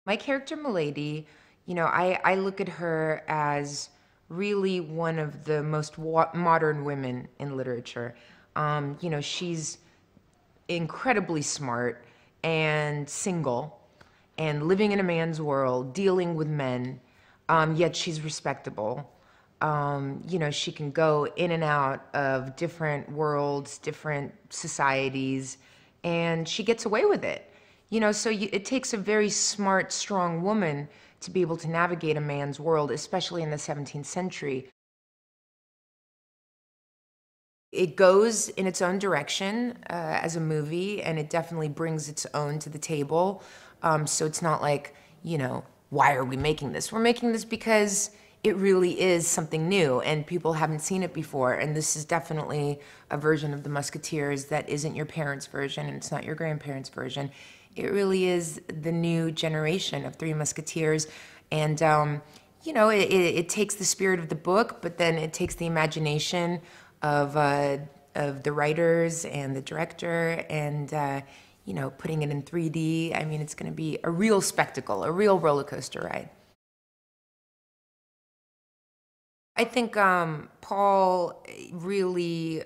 My character, Milady, I look at her as really one of the most modern women in literature. She's incredibly smart and single and living in a man's world, dealing with men, yet she's respectable. She can go in and out of different worlds, different societies, and she gets away with it. It takes a very smart, strong woman to be able to navigate a man's world, especially in the 17th century. It goes in its own direction as a movie, and it definitely brings its own to the table. So it's not like, why are we making this? We're making this because it really is something new, and people haven't seen it before. And this is definitely a version of the Musketeers that isn't your parents' version, and it's not your grandparents' version. It really is the new generation of Three Musketeers. And, it takes the spirit of the book, but then it takes the imagination of the writers and the director, and putting it in 3D. I mean, it's going to be a real spectacle, a real roller coaster ride. I think Paul really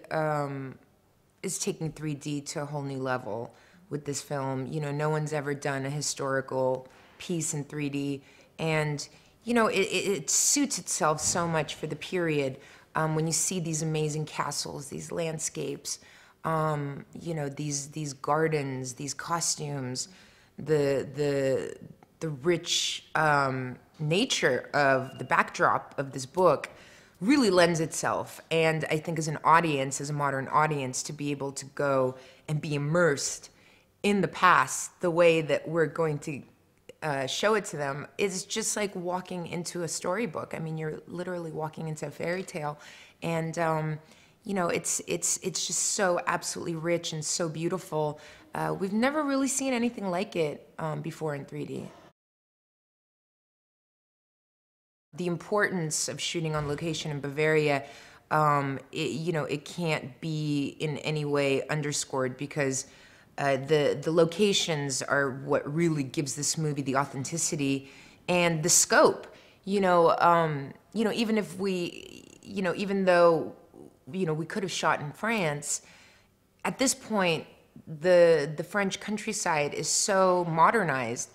is taking 3D to a whole new level with this film. No one's ever done a historical piece in 3D, and it suits itself so much for the period. When you see these amazing castles, these landscapes, these gardens, these costumes, the rich nature of the backdrop of this book really lends itself. And I think as an audience, as a modern audience, to be able to go and be immersed in the past the way that we're going to show it to them is just like walking into a storybook. I mean, you're literally walking into a fairy tale, and it's just so absolutely rich and so beautiful. We've never really seen anything like it before in 3D. The importance of shooting on location in Bavaria, it can't be in any way underscored, because the locations are what really gives this movie the authenticity and the scope. Even if even though we could have shot in France, at this point the French countryside is so modernized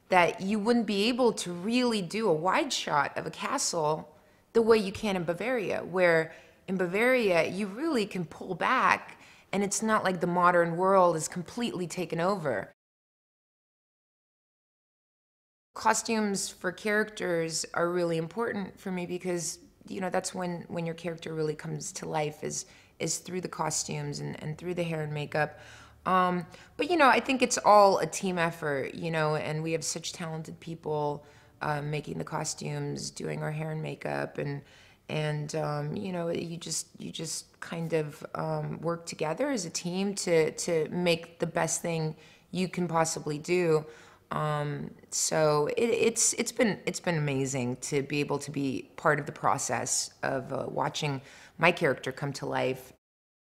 that you wouldn't be able to really do a wide shot of a castle the way you can in Bavaria, where in Bavaria you really can pull back, and it's not like the modern world is completely taken over. Costumes for characters are really important for me, because that's when your character really comes to life, is through the costumes and through the hair and makeup. But I think it's all a team effort, and we have such talented people making the costumes, doing our hair and makeup, and you just kind of work together as a team to make the best thing you can possibly do. So it's been amazing to be able to be part of the process of watching my character come to life.